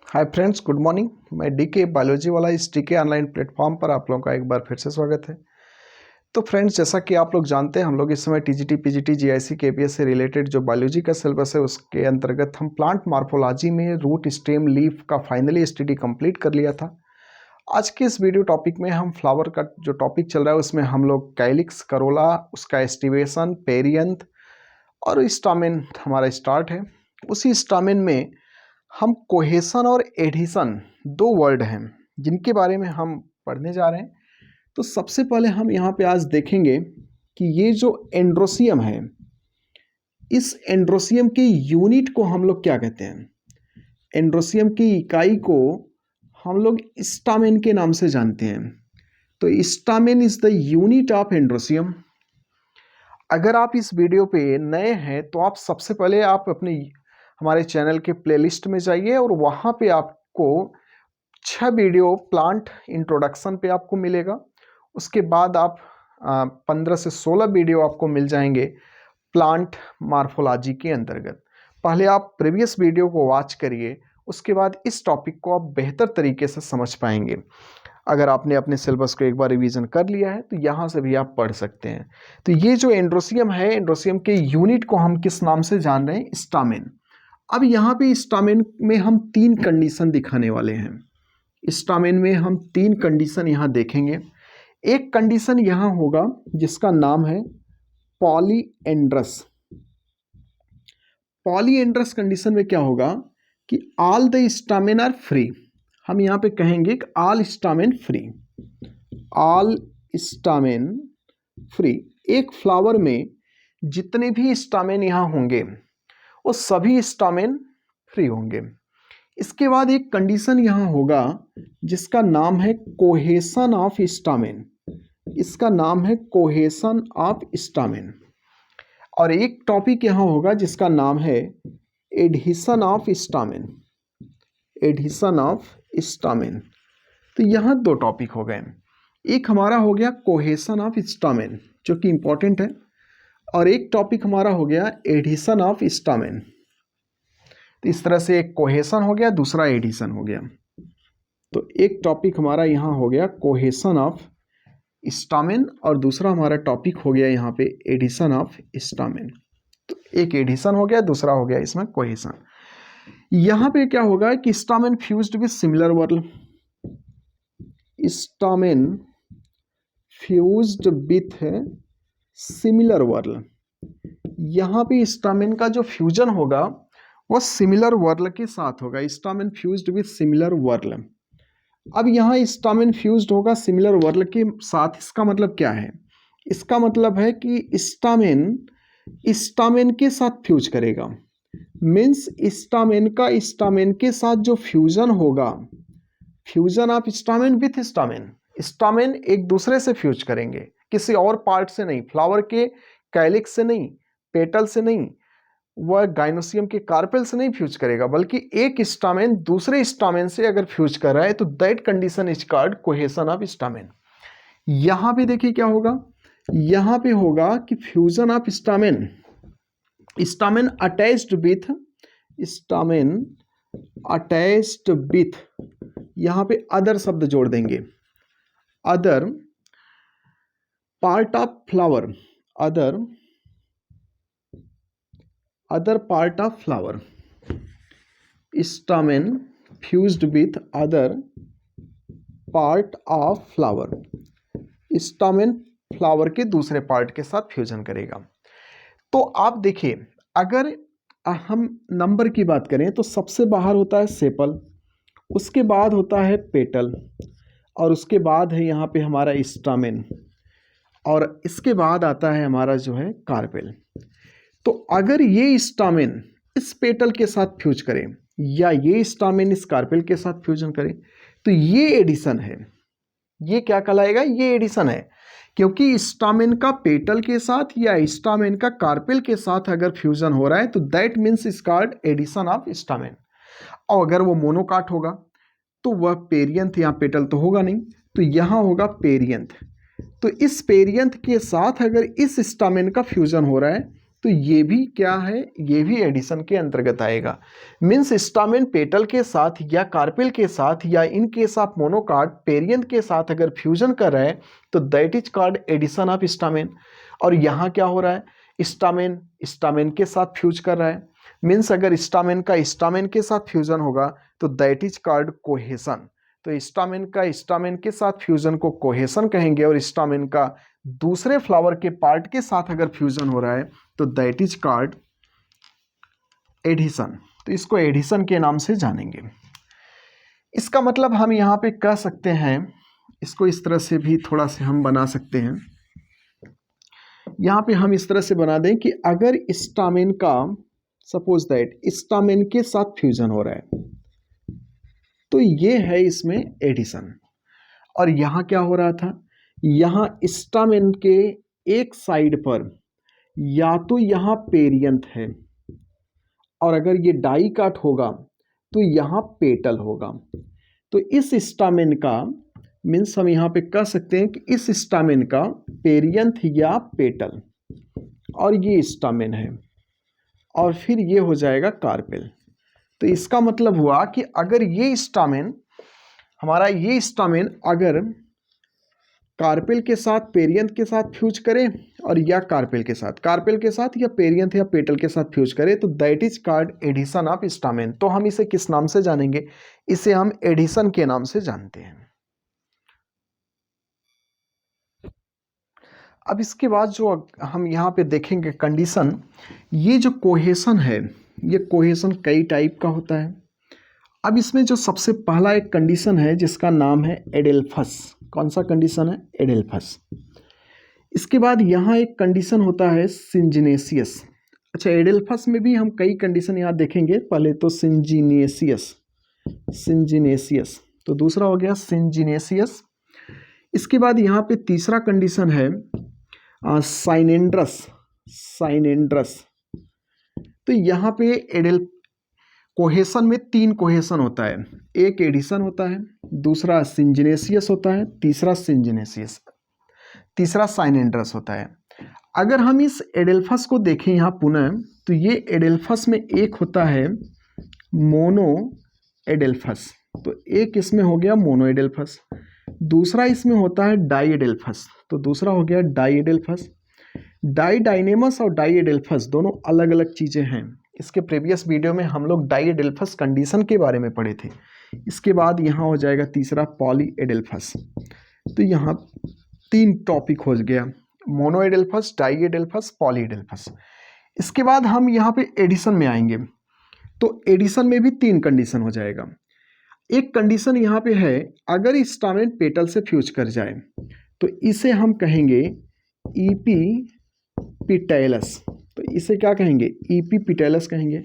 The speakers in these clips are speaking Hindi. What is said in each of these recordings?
Hi friends, good morning. मैं डीके बायोलॉजी वाला इस डीके ऑनलाइन प्लेटफॉर्म पर आप लोगों का एक बार फिर से स्वागत है। तो फ्रेंड्स, जैसा कि आप लोग जानते हैं, हम लोग इस समय टीजीटी, पीजीटी, जीआईसी, केपीएस से रिलेटेड जो बायोलॉजी का सिलेबस है उसके अंतर्गत हम प्लांट मॉर्फोलॉजी में रूट, स्टेम, लीफ का फाइनली स्टडी कंप्लीट कर लिया था। आज के इस वीडियो टॉपिक में हम फ्लावर का जो टॉपिक चल रहा है उसमें हम लोग कैलिक्स, करोला, उसका एस्टिवेशन, पेरियंथ और स्टामेन हमारा स्टार्ट है। उसी स्टामेन में हम कोहेसन और एडिशन दो वर्ड हैं जिनके बारे में हम पढ़ने जा रहे हैं। तो सबसे पहले हम यहाँ पे आज देखेंगे कि ये जो एंड्रोसियम है, इस एंड्रोसियम के यूनिट को हम लोग क्या कहते हैं। एंड्रोसियम की इकाई को हम लोग स्टामेन के नाम से जानते हैं। तो stamen is the unit of androecium. अगर आप इस वीडियो पे नए हैं तो आप सबसे पहले आप अपने हमारे चैनल के प्लेलिस्ट में जाइए और वहाँ पे आपको 6 वीडियो प्लांट इंट्रोडक्शन पे आपको मिलेगा। उसके बाद आप 15 से 16 वीडियो आपको मिल जाएंगे प्लांट मॉर्फोलॉजी के अंतर्गत। पहले आप प्रीवियस वीडियो को वॉच करिए, उसके बाद इस टॉपिक को आप बेहतर तरीके से समझ पाएंगे। अगर आपने अपने सिलेबस को एक बार रिवीजन कर लिया है तो यहाँ से भी आप पढ़ सकते हैं। तो ये जो एंड्रोसियम है, एंड्रोसियम के यूनिट को हम किस नाम से जान रहे हैं? स्टामेन। अब यहाँ पे स्टामेन में हम 3 कंडीशन दिखाने वाले हैं। स्टामेन में हम 3 कंडीशन यहाँ देखेंगे। एक कंडीशन यहाँ होगा जिसका नाम है पॉलीएंड्रस। पॉलीएंड्रस कंडीशन में क्या होगा कि all the stamen are free. हम यहाँ पे कहेंगे कि all stamen free, all stamen free. एक फ्लावर में जितने भी स्टामेन यहाँ होंगे वो सभी स्टामेन फ्री होंगे। इसके बाद एक कंडीशन यहाँ होगा जिसका नाम है कोहेसन ऑफ स्टामेन। इसका नाम है कोहेसन ऑफ स्टामेन। और एक टॉपिक यहाँ होगा जिसका नाम है adhesion of stamen. Adhesion of stamen. तो यहाँ 2 टॉपिक हो गए। एक हमारा हो गया कोहेसन ऑफ स्टामेन जो कि इंपॉर्टेंट है, और एक टॉपिक हमारा हो गया एडिशन ऑफ स्टामेन। तो इस तरह से एक कोहेसन हो गया, दूसरा एडिशन हो गया। तो एक टॉपिक हमारा यहाँ हो गया कोहेसन ऑफ स्टामेन और दूसरा हमारा टॉपिक हो गया यहाँ पे एडिशन ऑफ स्टामेन। तो एक एडिशन हो गया, दूसरा हो गया इसमें कोहेसन। यहाँ पे क्या होगा कि stamen fused with similar whorl. Stamen fused with similar whorl. यहाँ पे स्टामेन का जो फ्यूजन होगा वो सिमिलर वर्ल के साथ होगा। Stamen fused with similar whorl. अब यहाँ स्टामेन फ्यूज्ड होगा सिमिलर वर्ल के साथ। इसका मतलब क्या है? इसका मतलब है कि स्टामेन स्टामेन के साथ फ्यूज करेगा। मीन्स स्टामेन का स्टामेन के साथ जो फ्यूजन होगा, fusion of stamen with stamen, stamen एक दूसरे से फ्यूज करेंगे, किसी और पार्ट से नहीं, फ्लावर के कैलिक्स से नहीं, पेटल से नहीं, वह गाइनोसियम के कार्पेल से नहीं फ्यूज करेगा, बल्कि एक स्टामेन दूसरे स्टामेन से अगर फ्यूज कर रहा है तो that condition is called cohesion of stamen. यहाँ पे देखिए क्या होगा, यहाँ पे होगा कि fusion of stamen, stamen attached with, stamen attached with, यहाँ पे अदर शब्द जोड़ देंगे, other part of flower, other part of flower. Stamen fused with other part of flower. Stamen flower के दूसरे पार्ट के साथ फ्यूजन करेगा। तो आप देखिए, अगर हम नंबर की बात करें तो सबसे बाहर होता है सेपल, उसके बाद होता है पेटल, और उसके बाद है यहाँ पे हमारा स्टामेन, और इसके बाद आता है हमारा जो है कार्पेल। तो अगर ये स्टामेन इस पेटल के साथ फ्यूज करें या ये स्टामेन इस कार्पेल के साथ फ्यूजन करें तो ये एडिशन है। ये क्या कहलाएगा? ये एडिशन है, क्योंकि स्टामेन का पेटल के साथ या स्टामेन का कार्पेल के साथ अगर फ्यूजन हो रहा है तो that means is called addition of stamen. और अगर वो मोनोकाट होगा तो वह पेरियंथ या पेटल तो होगा नहीं, तो यहाँ होगा पेरियंथ। तो इस पेरियंथ के साथ अगर इस स्टामेन का फ्यूजन हो रहा है तो ये भी क्या है, ये भी एडिशन के अंतर्गत आएगा। मीन्स स्टामेन पेटल के साथ या कार्पेल के साथ या इन केस ऑफ मोनोकार्ड पेरियंथ के साथ अगर फ्यूजन कर रहा है तो that is called addition of stamen. और यहाँ क्या हो रहा है, स्टामेन स्टामेन के साथ फ्यूज कर रहा है। मीन्स अगर स्टामेन का स्टामेन के साथ फ्यूजन होगा तो दैट इज कॉल्ड कोहेशन। तो स्टामेन का स्टामेन के साथ फ्यूजन को कोहेशन कहेंगे, और स्टामेन का दूसरे फ्लावर के पार्ट के साथ अगर फ्यूजन हो रहा है तो दैट इज कॉल्ड एडिशन। तो इसको एडिशन के नाम से जानेंगे। इसका मतलब हम यहाँ पे कह सकते हैं, इसको इस तरह से भी थोड़ा से हम बना सकते हैं। यहाँ पे हम इस तरह से बना दें कि अगर स्टामेन का सपोज दैट स्टामेन के साथ फ्यूजन हो रहा है तो ये है इसमें एडिशन। और यहाँ क्या हो रहा था, यहाँ स्टामेन के एक साइड पर या तो यहाँ पेरियंथ है, और अगर ये डाई काट होगा तो यहाँ पेटल होगा। तो इस स्टामेन का मीन्स हम यहाँ पे कह सकते हैं कि इस स्टामेन का पेरियंथ या पेटल, और ये स्टामेन है, और फिर ये हो जाएगा कार्पेल। तो इसका मतलब हुआ कि अगर ये स्टामेन हमारा ये स्टामेन अगर कार्पेल के साथ पेरियंथ के साथ फ्यूज करे, और या कार्पेल के साथ या पेरियंथ या पेटल के साथ फ्यूज करे, तो that is called addition of stamen. तो हम इसे किस नाम से जानेंगे, इसे हम एडिशन के नाम से जानते हैं। अब इसके बाद जो हम यहाँ पे देखेंगे कंडीशन, ये जो कोहेशन है, ये कोहेशन कई टाइप का होता है। अब इसमें जो सबसे पहला एक कंडीशन है जिसका नाम है एडेल्फस। कौन सा कंडीशन है, एडेल्फस। इसके बाद यहाँ एक कंडीशन होता है सिंजिनेसियस। अच्छा, एडेल्फस में भी हम कई कंडीशन यहाँ देखेंगे। पहले तो सिंजिनेसियस, तो दूसरा हो गया सिंजिनेसियस। इसके बाद यहाँ पे तीसरा कंडीशन है साइनेंड्रस। तो यहाँ पे कोहेशन में 3 कोहेशन होता है, एक एडिशन होता है, दूसरा सिंजिनेसियस होता है, तीसरा साइनेंड्रस होता है। अगर हम इस एडेल्फस को देखें यहाँ पुनः, तो ये एडेल्फस में एक होता है मोनो एडेल्फस, तो एक इसमें हो गया मोनो एडेल्फस। दूसरा इसमें होता है डाई एडेल्फस, तो दूसरा हो गया डाई एडेल्फस। डाइनेमस और डाई एडेल्फस दोनों अलग अलग चीज़ें हैं। इसके प्रीवियस वीडियो में हम लोग डाई एडेल्फस कंडीशन के बारे में पढ़े थे। इसके बाद यहाँ हो जाएगा तीसरा पॉली एडेल्फस। तो यहाँ 3 टॉपिक हो गया, मोनो एडेल्फस, डाई एडेल्फस, पॉली एडेल्फस। इसके बाद हम यहाँ पे एडिशन में आएंगे, तो एडिशन में भी 3 कंडीशन हो जाएगा। एक कंडीशन यहाँ पे है, अगर स्टामेन पेटल से फ्यूज कर जाए तो इसे हम कहेंगे ईपीपिटेलस। तो इसे क्या कहेंगे, ईपीपिटेलस कहेंगे।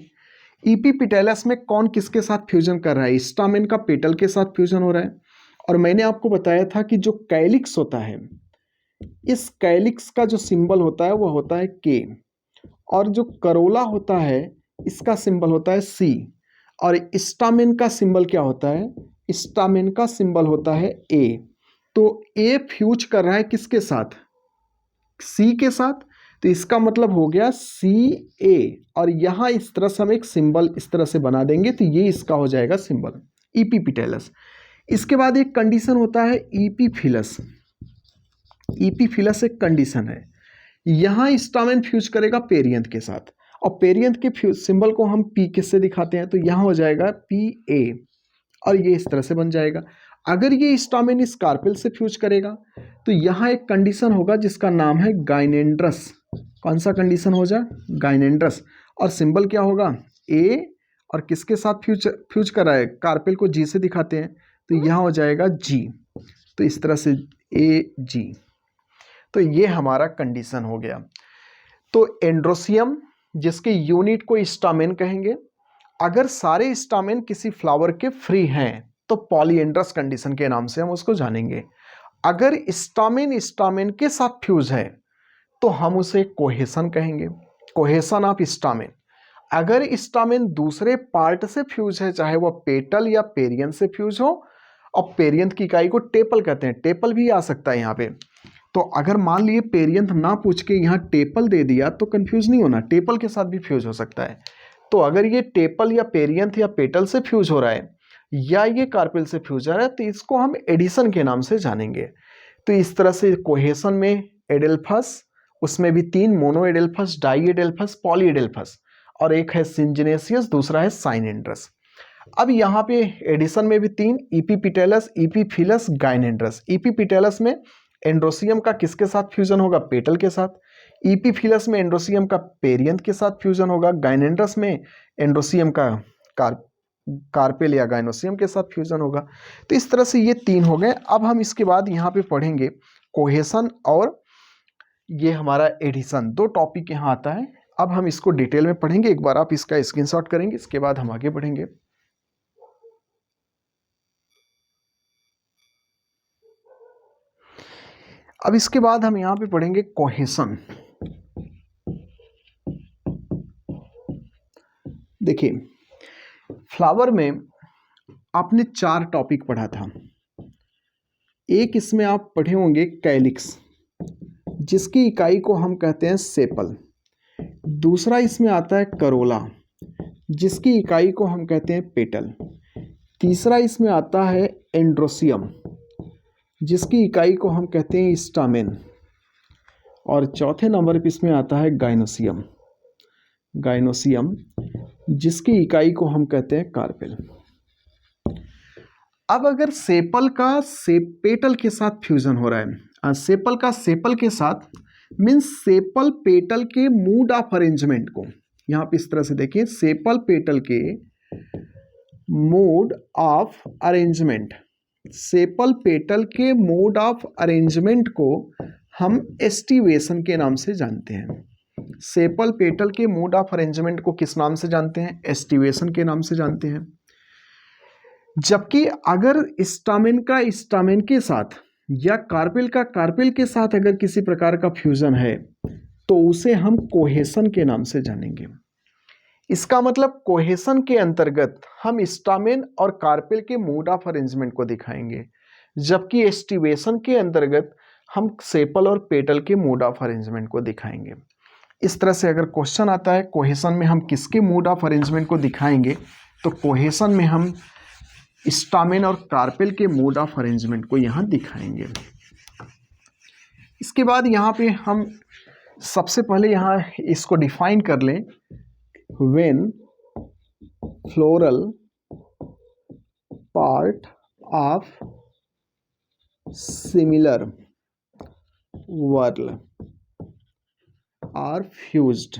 ईपीपिटेलस में कौन किसके साथ फ्यूजन कर रहा है, स्टामेन का पेटल के साथ फ्यूजन हो रहा है। और मैंने आपको बताया था कि जो कैलिक्स होता है, इस कैलिक्स का जो सिंबल होता है वो होता है के, और जो करोला होता है इसका सिंबल होता है सी, और स्टामेन का सिंबल क्या होता है, स्टामेन का सिंबल होता है ए। तो ए फ्यूज कर रहा है किसके साथ, सी के साथ, तो इसका मतलब हो गया सी ए, और यहाँ इस तरह से हम एक सिंबल इस तरह से बना देंगे, तो ये इसका हो जाएगा सिंबल ईपीपिटेलस। इसके बाद एक कंडीशन होता है ईपीफिलस। ईपीफिलस एक कंडीशन है, यहाँ स्टामेन फ्यूज करेगा पेरियंथ के साथ, और पेरियंथ के सिंबल को हम पी किससे दिखाते हैं, तो यहाँ हो जाएगा पी ए, और ये इस तरह से बन जाएगा। अगर ये स्टामेन इस कार्पेल से फ्यूज करेगा तो यहाँ एक कंडीशन होगा जिसका नाम है गाइनेंड्रस। कौन सा कंडीशन हो जाए, गाइनेंड्रस, और सिंबल क्या होगा ए, और किसके साथ फ्यूज कर रहा है, कार्पेल को जी से दिखाते हैं, तो यहाँ हो जाएगा जी। तो इस तरह से ए जी, तो ये हमारा कंडीशन हो गया। तो एंड्रोसियम जिसके यूनिट को स्टामेन कहेंगे, अगर सारे स्टामेन किसी फ्लावर के फ्री हैं तो पॉलीएंड्रस कंडीशन के नाम से हम उसको जानेंगे। अगर स्टामेन के साथ फ्यूज है तो हम उसे कोहेशन कहेंगे, कोहेशन ऑफ स्टामेन। अगर स्टामेन दूसरे पार्ट से फ्यूज है, चाहे वह पेटल या पेरियंथ से फ्यूज हो, और पेरियंथ की इकाई को टेपल कहते हैं, टेपल भी आ सकता है यहाँ पे, तो अगर मान लिए पेरियंथ ना पूछ के यहाँ टेपल दे दिया तो कंफ्यूज नहीं होना, टेपल के साथ भी फ्यूज हो सकता है। तो अगर ये टेपल या पेरियंथ या पेटल से फ्यूज हो रहा है या ये कार्पेल से फ्यूज हो रहा है तो इसको हम एडिशन के नाम से जानेंगे। तो इस तरह से कोहेसन में एडेल्फस, उसमें भी 3 मोनो एडेल्फस, डाई एडेल्फस, पॉली एडेल्फस, और एक है सिंजिनेसियस, दूसरा है साइनेंड्रस। अब यहाँ पे एडिशन में भी 3, इपीपिटेलस, इपीफिलस, गाइनेंड्रस। इपीपिटेलस में एंड्रोसियम का किसके साथ फ्यूजन होगा? पेटल के साथ। इपीफिलस में एंड्रोसियम का पेरियंथ के साथ फ्यूजन होगा। गाइनेंड्रस में एंड्रोसियम का कार्पेल या गाइनोसियम के साथ फ्यूजन होगा। तो इस तरह से ये 3 हो गए। अब हम इसके बाद यहाँ पे पढ़ेंगे कोहेसन और ये हमारा एडिशन, 2 टॉपिक यहाँ आता है। अब हम इसको डिटेल में पढ़ेंगे। एक बार आप इसका स्क्रीनशॉट करेंगे, इसके बाद हम आगे बढ़ेंगे। अब इसके बाद हम यहाँ पे पढ़ेंगे कोहेसन। देखिए, फ्लावर में आपने 4 टॉपिक पढ़ा था। एक इसमें आप पढ़े होंगे कैलिक्स, जिसकी इकाई को हम कहते हैं सेपल। दूसरा इसमें आता है करोला, जिसकी इकाई को हम कहते हैं पेटल। तीसरा इसमें आता है एंड्रोसियम, जिसकी इकाई को हम कहते हैं स्टामेन। और चौथे नंबर पर इसमें आता है गाइनोसियम, जिसकी इकाई को हम कहते हैं कार्पेल। अब अगर सेपल का पेटल के साथ फ्यूजन हो रहा है, सेपल का सेपल के साथ मीन्स सेपल पेटल के मूड ऑफ अरेंजमेंट को, यहाँ पे इस तरह से देखिए, सेपल पेटल के mood off arrangement, sepal petal के मूड ऑफ अरेंजमेंट को हम एस्टिवेशन के नाम से जानते हैं। सेपल पेटल के मूड ऑफ अरेंजमेंट को किस नाम से जानते हैं? एस्टिवेशन के नाम से जानते हैं। जबकि अगर स्टामेन का स्टामेन के साथ या कार्पेल का कार्पेल के साथ अगर किसी प्रकार का फ्यूजन है तो उसे हम कोहेसन के नाम से जानेंगे। इसका मतलब कोहेसन के अंतर्गत हम स्टामेन और कार्पेल के मूड ऑफ अरेंजमेंट को दिखाएंगे, जबकि एस्टिवेशन के अंतर्गत हम सेपल और पेटल के मूड ऑफ अरेंजमेंट को दिखाएंगे। इस तरह से अगर क्वेश्चन आता है कोहेसन में हम किसके मूड ऑफ अरेंजमेंट को दिखाएंगे, तो कोहेसन में हम स्टामेन और कार्पेल के मूड ऑफ अरेंजमेंट को यहाँ दिखाएंगे। इसके बाद यहाँ पे हम सबसे पहले यहाँ इसको डिफाइन कर लें। When floral part of similar whorl are fused,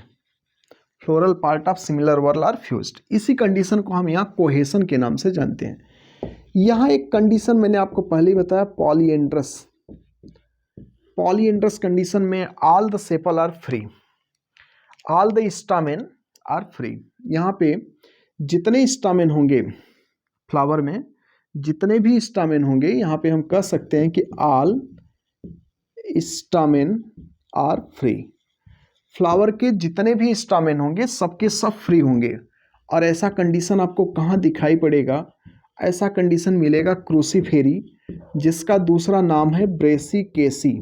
floral part of similar whorl are fused, इसी कंडीशन को हम यहाँ कोहेसन के नाम से जानते हैं। यहाँ एक कंडीशन मैंने आपको पहले ही बताया, पॉलीएंड्रस। पॉलीएंड्रस कंडीशन में all the sepal are free, all the stamen are free. यहाँ पे जितने स्टामेन होंगे फ्लावर में, जितने भी स्टामेन होंगे, यहाँ पे हम कह सकते हैं कि all stamen are free. Flower के जितने भी स्टामेन होंगे सबके सब फ्री होंगे। और ऐसा कंडीशन आपको कहाँ दिखाई पड़ेगा? ऐसा कंडीशन मिलेगा क्रूसीफेरी, जिसका दूसरा नाम है ब्रेसिकेसी।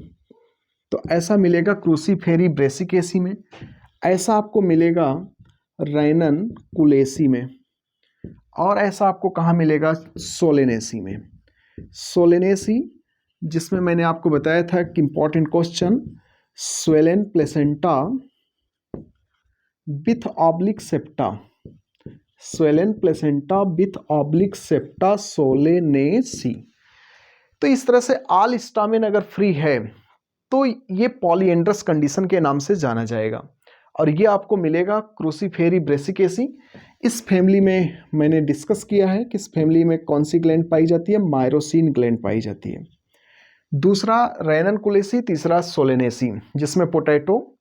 तो ऐसा मिलेगा क्रूसीफेरी ब्रेसिकेसी में, ऐसा आपको मिलेगा रैनन कुलेसी में, और ऐसा आपको कहाँ मिलेगा? सोलेनेसी में। सोलेनेसी, जिसमें मैंने आपको बताया था कि important question, swollen placenta with oblique septa, swollen placenta with oblique septa, Solanaceae. तो इस तरह से ऑल स्टामेन अगर फ्री है तो ये पॉलीएंड्रस कंडीशन के नाम से जाना जाएगा। और ये आपको मिलेगा क्रूसीफेरी ब्रेसिकेसी। इस फैमिली में मैंने डिस्कस किया है कि इस फैमिली में कौन सी ग्लैंड पाई जाती है? मायरोसिन ग्लैंड पाई जाती है। दूसरा रैनन कुलेसी, तीसरा सोलेनेसी, जिसमें पोटैटो,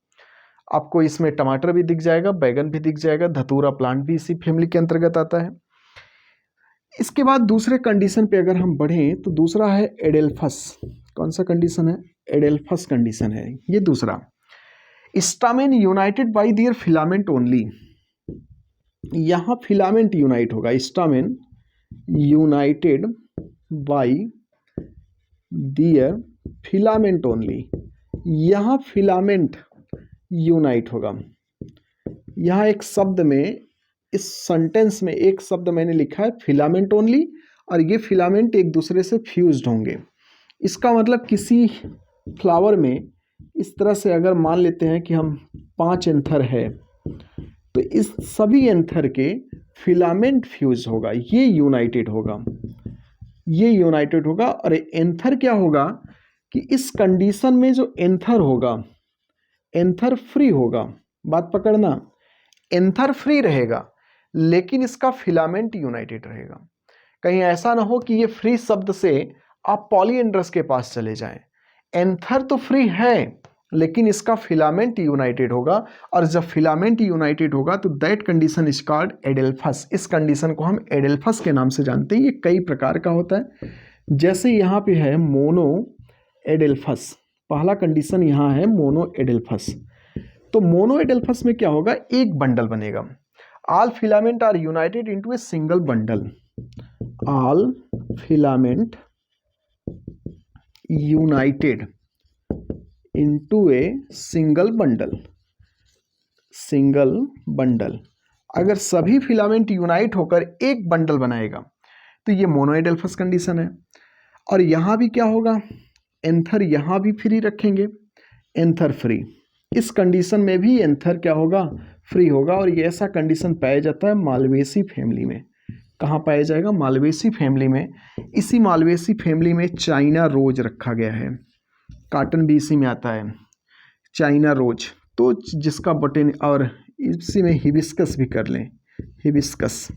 आपको इसमें टमाटर भी दिख जाएगा, बैगन भी दिख जाएगा, धतूरा प्लांट भी इसी फैमिली के अंतर्गत आता है। इसके बाद दूसरे कंडीशन पे अगर हम बढ़ें तो दूसरा है एडेल्फस। कौन सा कंडीशन है? एडेल्फस कंडीशन है ये दूसरा। Stamen United bye there filament only, यहाँ फिलामेंट यूनाइट होगा। Stamen United bye there filament only, यहाँ फिलामेंट यूनाइट होगा। यहाँ एक शब्द में, इस सेंटेंस में एक शब्द मैंने लिखा है फिलामेंट ओनली, और ये फिलामेंट एक दूसरे से फ्यूज्ड होंगे। इसका मतलब किसी फ्लावर में इस तरह से अगर मान लेते हैं कि हम 5 एंथर है, तो इस सभी एंथर के फिलामेंट फ्यूज होगा, ये यूनाइटेड होगा, ये यूनाइटेड होगा। और एंथर क्या होगा कि इस कंडीशन में जो एंथर होगा, एंथर फ्री होगा। बात पकड़ना, एंथर फ्री रहेगा लेकिन इसका फिलामेंट यूनाइटेड रहेगा। कहीं ऐसा ना हो कि ये फ्री शब्द से आप पॉलीएंड्रस के पास चले जाएं। एंथर तो फ्री है लेकिन इसका फिलामेंट यूनाइटेड होगा, और जब फिलामेंट यूनाइटेड होगा तो दैट कंडीशन इज कॉल्ड एडेल्फस। इस कंडीशन को हम एडेल्फस के नाम से जानते हैं। ये कई प्रकार का होता है, जैसे यहाँ पे है मोनो एडेल्फस, पहला कंडीशन यहाँ है मोनो एडेल्फस। तो मोनो एडेल्फस में क्या होगा, एक बंडल बनेगा। All filament are united into a single bundle, all filament united into a single bundle। अगर सभी फिलामेंट यूनाइट होकर एक बंडल बनाएगा तो ये मोनोएडेल्फस कंडीशन है। और यहाँ भी क्या होगा, एंथर यहाँ भी फ्री रखेंगे, एंथर फ्री। इस कंडीशन में भी एंथर क्या होगा, फ्री होगा। और ये ऐसा कंडीशन पाया जाता है मालवेसी फैमिली में। कहाँ पाया जाएगा, मालवेसी फैमिली में। इसी मालवेसी फैमिली में चाइना रोज रखा गया है, कॉटन भी इसी में आता है, चाइना रोज। तो जिसका बटन, और इसी में हिबिस्कस भी कर लें, हिबिस्कस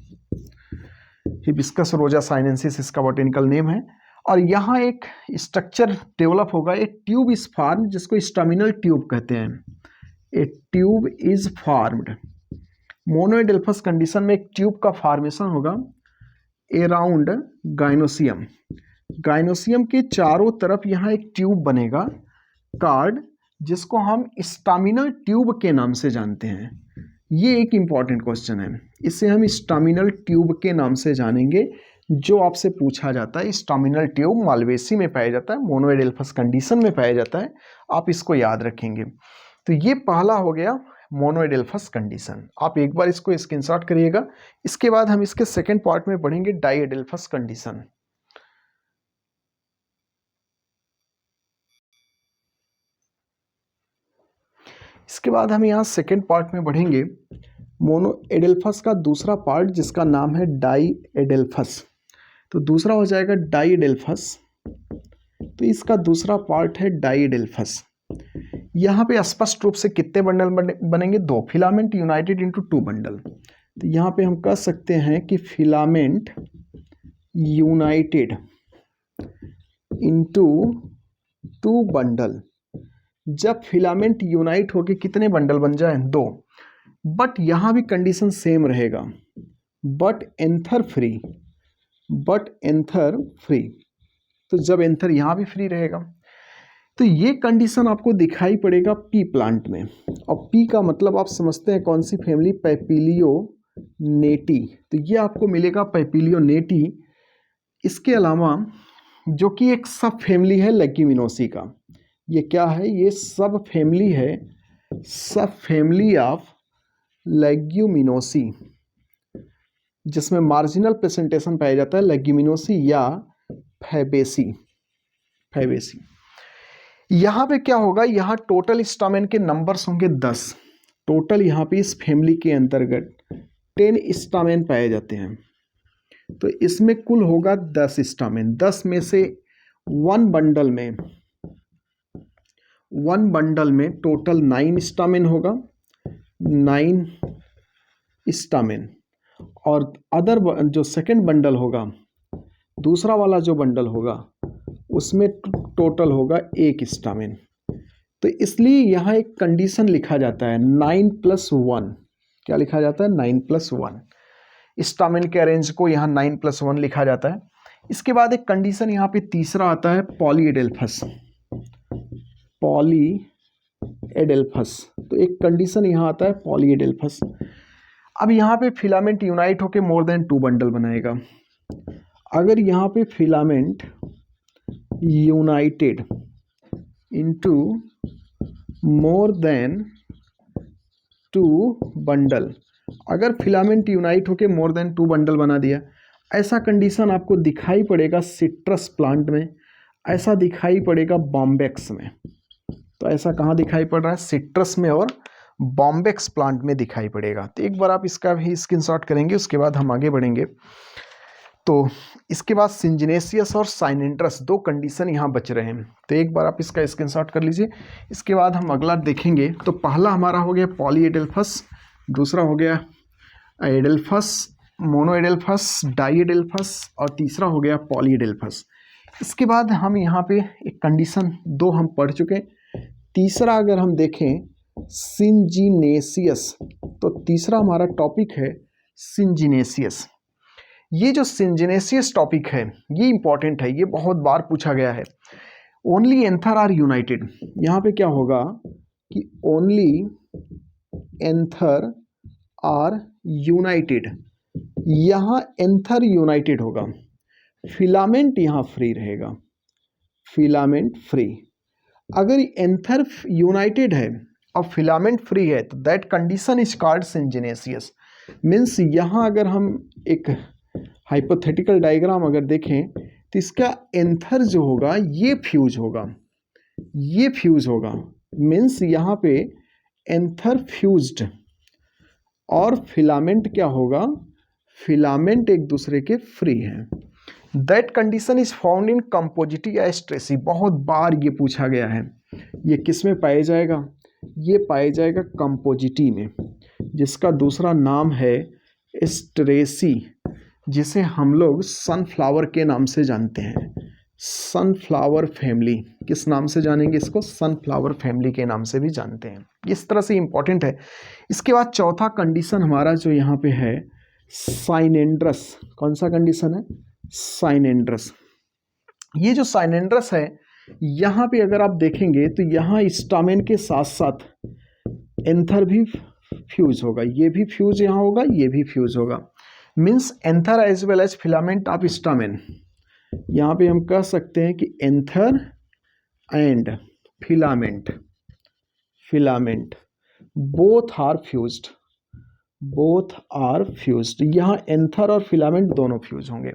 रोजा साइनेंसिस इसका बॉटेनिकल नेम है। और यहाँ एक स्ट्रक्चर डेवलप होगा, एक ट्यूब इज फॉर्म, जिसको स्टामिनल ट्यूब कहते हैं। A tube is formed, monoadelphous condition में एक ट्यूब का फॉर्मेशन होगा अराउंड गाइनोसियम। गाइनोसियम के चारों तरफ यहाँ एक ट्यूब बनेगा कार्ड, जिसको हम स्टामिनल ट्यूब के नाम से जानते हैं। ये एक इम्पॉर्टेंट क्वेश्चन है, इसे हम स्टामिनल ट्यूब के नाम से जानेंगे, जो आपसे पूछा जाता है। स्टामिनल ट्यूब मालवेसी में पाया जाता है, मोनोएडेल्फस कंडीशन में पाया जाता है, आप इसको याद रखेंगे। तो ये पहला हो गया मोनोएडेल्फस कंडीशन, आप एक बार इसको स्क्रीनशॉट करिएगा। इसके बाद हम इसके सेकेंड पार्ट में पढ़ेंगे डाईएडेल्फस कंडीशन। इसके बाद हम यहाँ सेकेंड पार्ट में बढ़ेंगे मोनोएडेल्फस का दूसरा पार्ट, जिसका नाम है डाईएडेल्फस। तो दूसरा हो जाएगा डाईएडेल्फस, तो इसका दूसरा पार्ट है डाईएडेल्फस। यहाँ पे स्पष्ट रूप से कितने बंडल बनेंगे, 2 फिलामेंट यूनाइटेड इनटू 2 बंडल। तो यहाँ पे हम कह सकते हैं कि फिलामेंट यूनाइटेड इनटू 2 बंडल। जब फिलामेंट यूनाइट होके कितने बंडल बन जाए, 2। बट यहाँ भी कंडीशन सेम रहेगा, बट एंथर फ्री। तो जब एंथर यहाँ भी फ्री रहेगा, तो ये कंडीशन आपको दिखाई पड़ेगा पी प्लांट में। और पी का मतलब आप समझते हैं कौन सी फैमिली, पैपिलियोनेटी। तो ये आपको मिलेगा पैपिलियोनेटी। इसके अलावा जो कि एक सब फैमिली है लेग्यूमिनोसी का, ये क्या है, ये सब फैमिली है, सब फैमिली ऑफ लेग्यूमिनोसी, जिसमें मार्जिनल प्रेजेंटेशन पाया जाता है लेग्यूमिनोसी या फैबेसी। यहाँ पे क्या होगा, यहाँ टोटल स्टामेन के नंबर्स होंगे 10। टोटल यहाँ पे इस फैमिली के अंतर्गत 10 स्टामेन पाए जाते हैं। तो इसमें कुल होगा 10 स्टामेन। 10 में से 1 बंडल में टोटल 9 स्टामेन होगा, 9 स्टामेन। और अदर जो सेकेंड बंडल होगा, दूसरा वाला जो बंडल होगा, उसमें टोटल होगा 1 स्टामेन। तो इसलिए यहाँ एक कंडीशन लिखा जाता है 9+1। क्या लिखा जाता है, 9+1। स्टामेन के अरेंज को यहाँ 9+1 लिखा जाता है। इसके बाद एक कंडीशन यहाँ पे तीसरा आता है पॉलीएडेल्फस। तो एक कंडीशन यहाँ आता है पॉलीएडेल्फस। अब यहाँ पे फिलामेंट यूनाइट होके मोर देन 2 बंडल बनाएगा। अगर यहाँ पे filament United into more than 2 bundle. अगर फिलामेंट यूनाइट होके मोर देन 2 बंडल बना दिया, ऐसा कंडीशन आपको दिखाई पड़ेगा सिट्रस प्लांट में, ऐसा दिखाई पड़ेगा बॉम्बेक्स में। तो ऐसा कहाँ दिखाई पड़ रहा है? सिट्रस में और बॉम्बेक्स प्लांट में दिखाई पड़ेगा। तो एक बार आप इसका भी स्क्रीनशॉट करेंगे, उसके बाद हम आगे बढ़ेंगे। तो इसके बाद सिंजिनेसियस और साइनेंड्रस, 2 कंडीशन यहाँ बच रहे हैं। तो एक बार आप इसका स्क्रीनशॉट कर लीजिए। इसके बाद हम अगला देखेंगे। तो पहला हमारा हो गया पॉलीएडेल्फस, दूसरा हो गया एडेल्फस, मोनोएडेल्फस, डाईएडेल्फस और तीसरा हो गया पॉलीएडेल्फस। इसके बाद हम यहाँ पे एक कंडीशन 2 हम पढ़ चुके। तीसरा अगर हम देखें सिंजिनेसियस, तो तीसरा हमारा टॉपिक है सिंजिनेसियस। ये जो सिंजिनेसियस टॉपिक है ये इंपॉर्टेंट है, ये बहुत बार पूछा गया है। ओनली एंथर आर यूनाइटेड, यहाँ पे क्या होगा कि ओनली एंथर आर यूनाइटेड, यहाँ एंथर यूनाइटेड होगा, फिलामेंट यहाँ फ्री रहेगा, फिलामेंट फ्री। अगर एंथर यूनाइटेड है और फिलामेंट फ्री है तो that condition is called syngenesious. Means यहाँ अगर हम एक हाइपोथेटिकल डायग्राम अगर देखें तो इसका एंथर जो होगा ये फ्यूज होगा, ये फ्यूज होगा। मीन्स यहाँ पे एंथर फ्यूज्ड और फिलामेंट क्या होगा? फिलामेंट एक दूसरे के फ्री हैं। That condition is found in Compositae या स्ट्रेसी, बहुत बार ये पूछा गया है। ये किस में पाया जाएगा? ये पाया जाएगा कंपोजिटी में, जिसका दूसरा नाम है स्ट्रेसी, जिसे हम लोग सनफ्लावर के नाम से जानते हैं। सनफ्लावर फैमिली, किस नाम से जानेंगे इसको? सनफ्लावर फैमिली के नाम से भी जानते हैं। इस तरह से इंपॉर्टेंट है। इसके बाद चौथा कंडीशन हमारा जो यहाँ पे है साइनेंड्रस। कौन सा कंडीशन है? साइनेंड्रस। ये जो साइनेंड्रस है, यहाँ पे अगर आप देखेंगे तो यहाँ स्टामेन के साथ साथ एंथर भी फ्यूज होगा, ये भी फ्यूज यहाँ होगा, ये भी फ्यूज होगा। Means anther as well as filament of stamen. यहाँ पे हम कह सकते हैं कि anther and filament, filament both are fused, both are fused. यहाँ एंथर और फिलामेंट दोनों फ्यूज होंगे।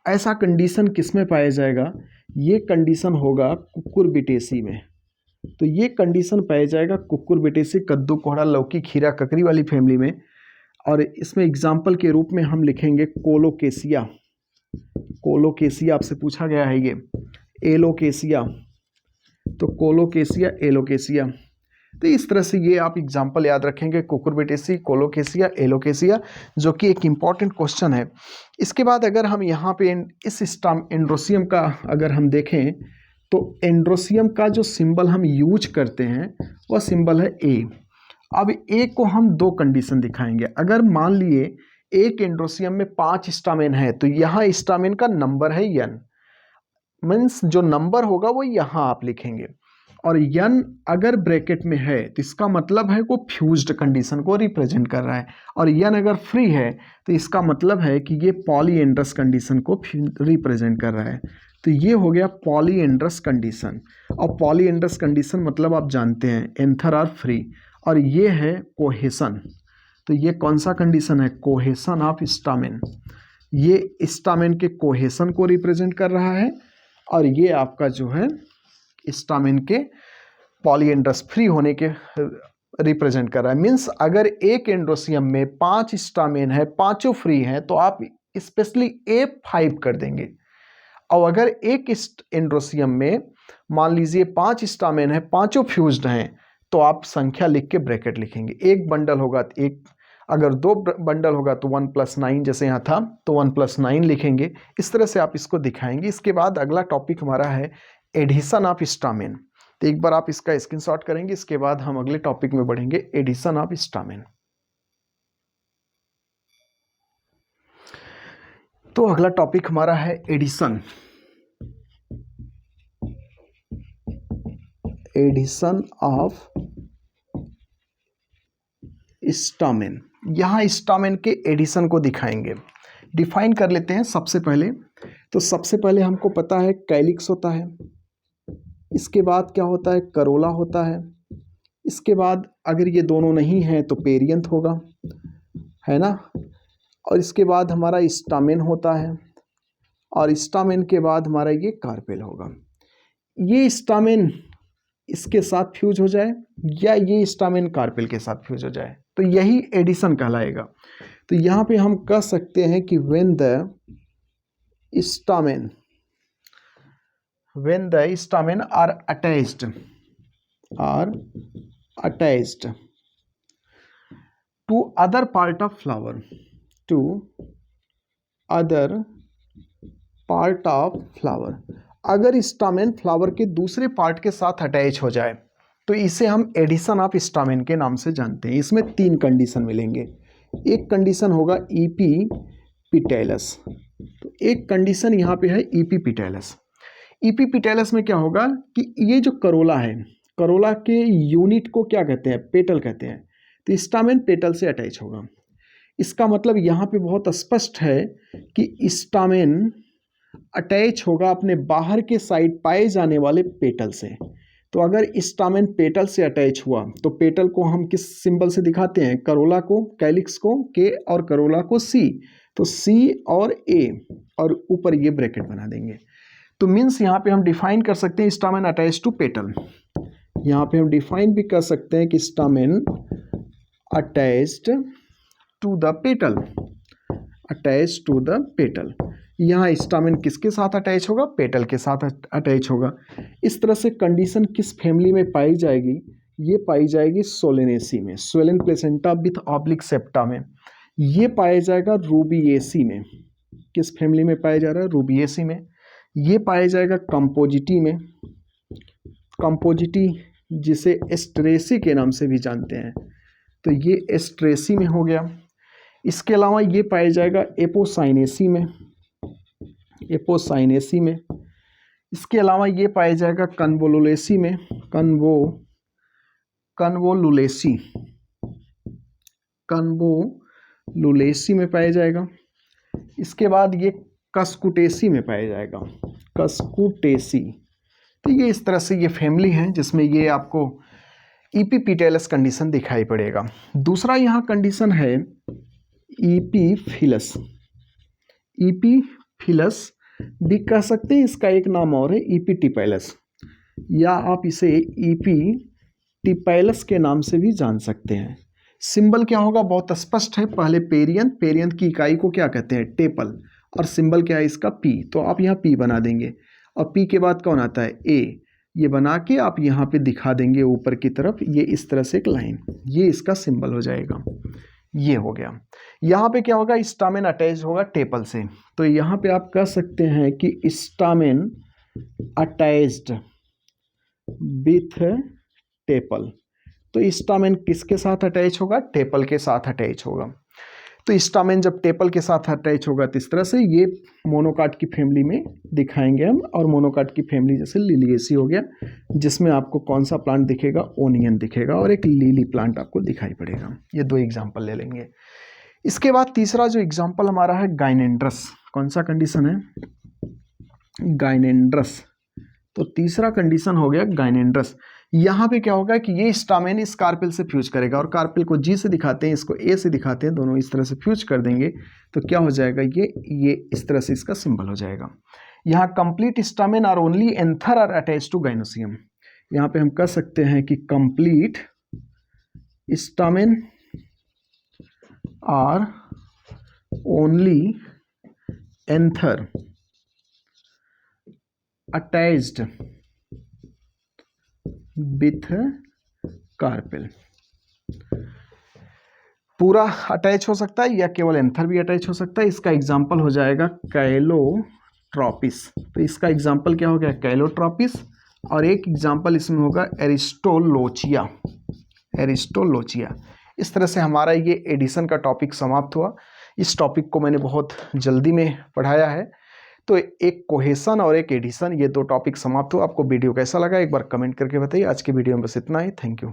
ऐसा कंडीशन किस में पाया जाएगा? ये कंडीशन होगा कुकुरबिटेसी में। तो ये कंडीशन पाया जाएगा कुकुरबिटेसी, कद्दू, कोहड़ा, लौकी, खीरा, ककड़ी वाली फैमिली में। और इसमें एग्जाम्पल के रूप में हम लिखेंगे कोलोकेसिया। कोलोकेसिया आपसे पूछा गया है ये, एलोकेसिया, तो कोलोकेसिया, एलोकेसिया। तो इस तरह से ये आप एग्जाम्पल याद रखेंगे, कुकुरबिटेसी, कोलोकेसिया, एलोकेसिया, जो कि एक इम्पॉर्टेंट क्वेश्चन है। इसके बाद अगर हम यहाँ पे इस एंड्रोसियम का अगर हम देखें तो एंड्रोसियम का जो सिंबल हम यूज करते हैं वह सिंबल है ए। अब ए को हम 2 कंडीशन दिखाएंगे। अगर मान लिए एक एंड्रोसियम में 5 स्टामेन है तो यहाँ स्टामेन का नंबर है n, मीन्स जो नंबर होगा वो यहाँ आप लिखेंगे। और n अगर ब्रैकेट में है तो इसका मतलब है वो फ्यूज्ड कंडीशन को रिप्रेजेंट कर रहा है, और n अगर फ्री है तो इसका मतलब है कि ये पॉलीएंड्रस कंडीशन को रिप्रेजेंट कर रहा है। तो ये हो गया पॉलीएंड्रस कंडीशन। और पॉलीएंड्रस कंडीशन मतलब आप जानते हैं एंथर आर फ्री, और ये है कोहेसन। तो ये कौन सा कंडीशन है? Cohesion of stamen. ये स्टामेन के कोहेसन को रिप्रेजेंट कर रहा है, और ये आपका जो है स्टामेन के पॉलीएंड्रस फ्री होने के रिप्रेजेंट कर रहा है। मीन्स अगर एक एंड्रोसियम में 5 स्टामेन है, 5 फ्री हैं, तो आप स्पेशली A5 कर देंगे। और अगर एक एंड्रोसियम में मान लीजिए 5 स्टामेन है, 5 फ्यूज्ड हैं, तो आप संख्या लिख के ब्रैकेट लिखेंगे। एक बंडल होगा तो एक, अगर 2 बंडल होगा तो 1 + 9, जैसे यहाँ था तो 1 + 9 लिखेंगे। इस तरह से आप इसको दिखाएंगे। इसके बाद अगला टॉपिक हमारा है एडिशन ऑफ स्टामेन। तो एक बार आप इसका स्क्रीनशॉट करेंगे, इसके बाद हम अगले टॉपिक में बढ़ेंगे, एडिशन ऑफ स्टामेन। तो अगला टॉपिक हमारा है एडिशन, एडिशन ऑफ स्टामेन। यहाँ स्टामेन के एडिशन को दिखाएंगे। डिफाइन कर लेते हैं सबसे पहले। तो सबसे पहले हमको पता है कैलिक्स होता है, इसके बाद क्या होता है, करोला होता है। इसके बाद अगर ये दोनों नहीं हैं तो पेरियंथ होगा, है ना। और इसके बाद हमारा स्टामेन होता है, और स्टामेन के बाद हमारा ये कार्पेल होगा। ये स्टामेन इसके साथ फ्यूज हो जाए या ये स्टामेन कार्पेल के साथ फ्यूज हो जाए तो यही एडिशन कहलाएगा। तो यहाँ पे हम कह सकते हैं कि when the stamen are attached to other part of flower, अगर स्टामेन फ्लावर के दूसरे पार्ट के साथ अटैच हो जाए तो इसे हम एडिशन ऑफ स्टामेन के नाम से जानते हैं। इसमें 3 कंडीशन मिलेंगे। एक कंडीशन होगा ईपी पिटेलस, तो एक कंडीशन यहाँ पे है ईपी पिटेलस। ईपी पिटेलस में क्या होगा कि ये जो करोला है, करोला के यूनिट को क्या कहते हैं, पेटल कहते हैं। तो स्टामेन पेटल से अटैच होगा। इसका मतलब यहाँ पे बहुत स्पष्ट है कि स्टामेन अटैच होगा अपने बाहर के साइड पाए जाने वाले पेटल से। तो अगर स्टामेन पेटल से अटैच हुआ तो पेटल को हम किस सिंबल से दिखाते हैं, करोला को कैलिक्स को के और करोला को सी, तो सी और ए और ऊपर ये ब्रैकेट बना देंगे। तो मीन्स यहाँ पे हम डिफाइन कर सकते हैं स्टामेन अटैच टू पेटल। यहाँ पे हम डिफाइन भी कर सकते हैं कि stamen attached to the petal, यहाँ स्टामेन किसके साथ अटैच होगा, पेटल के साथ अटैच होगा। इस तरह से कंडीशन किस फैमिली में पाई जाएगी, ये पाई जाएगी सोलेनेसी में, swollen placenta with oblique septa में। ये पाया जाएगा रूबिएसी में। किस फैमिली में पाया जा रहा है, रूबिएसी में। ये पाया जाएगा कंपोजिटी में, कंपोजिटी जिसे एस्ट्रेसी के नाम से भी जानते हैं, तो ये एस्ट्रेसी में हो गया। इसके अलावा ये पाया जाएगा एपोसाइनेसी में, एपोसाइनेसी में। इसके अलावा ये पाया जाएगा कन्वोलुलेसी में, कन्वोलुलेसी में पाया जाएगा। इसके बाद ये कस्कुटेसी में पाया जाएगा, कस्कुटेसी। तो ये इस तरह से ये फैमिली है जिसमें ये आपको ईपीपिटेलस कंडीशन दिखाई पड़ेगा। दूसरा यहाँ कंडीशन है ईपीफिलस। ईपीफिलस भी कह सकते हैं, इसका एक नाम और है ईपीटिपैलस, या आप इसे ईपीटिपैलस के नाम से भी जान सकते हैं। सिंबल क्या होगा, बहुत स्पष्ट है। पहले पेरियंथ की इकाई को क्या कहते हैं, टेपल, और सिंबल क्या है इसका, पी। तो आप यहाँ पी बना देंगे, और पी के बाद कौन आता है, ए। ये बना के आप यहाँ पे दिखा देंगे ऊपर की तरफ, ये इस तरह से एक लाइन, ये इसका सिंबल हो जाएगा। ये हो गया। यहाँ पे क्या होगा, स्टामेन अटैच होगा टेपल से। तो यहाँ पे आप कह सकते हैं कि स्टामेन अटैच्ड विथ टेपल। तो स्टामेन किसके साथ अटैच होगा, टेपल के साथ अटैच होगा। तो स्टामेन जब टेपल के साथ अटैच होगा तो इस तरह से ये मोनोकाट की फैमिली में दिखाएंगे हम। और मोनोकाट की फैमिली जैसे लिलिएसी हो गया, जिसमें आपको कौन सा प्लांट दिखेगा, ओनियन दिखेगा, और एक लिली प्लांट आपको दिखाई पड़ेगा। ये 2 एग्जाम्पल ले लेंगे। इसके बाद तीसरा जो एग्जाम्पल हमारा है गाइनेंड्रस। कौन सा कंडीशन है, गाइनेंड्रस। तो तीसरा कंडीशन हो गया गाइनेंड्रस। यहाँ पे क्या होगा कि ये स्टामेन इस कार्पेल से फ्यूज करेगा, और कार्पेल को जी से दिखाते हैं, इसको ए से दिखाते हैं, दोनों इस तरह से फ्यूज कर देंगे तो क्या हो जाएगा, ये इस तरह से इसका सिंबल हो जाएगा। यहाँ complete stamen are only anther are attach to gynoecium. यहाँ पे हम कह सकते हैं कि complete stamen are only anther attached with carpel. पूरा अटैच हो सकता है या केवल एंथर भी अटैच हो सकता है। इसका एग्जाम्पल हो जाएगा कैलोट्रॉपिस। तो इसका एग्जाम्पल क्या हो गया, कैलोट्रॉपिस। और एक एग्जाम्पल इसमें होगा एरिस्टोलोचिया, एरिस्टोलोचिया। इस तरह से हमारा ये एडिशन का टॉपिक समाप्त हुआ। इस टॉपिक को मैंने बहुत जल्दी में पढ़ाया है। तो एक कोहेशन और एक एडिशन, ये 2 टॉपिक समाप्त हुआ। आपको वीडियो कैसा लगा एक बार कमेंट करके बताइए। आज की वीडियो में बस इतना ही। Thank you.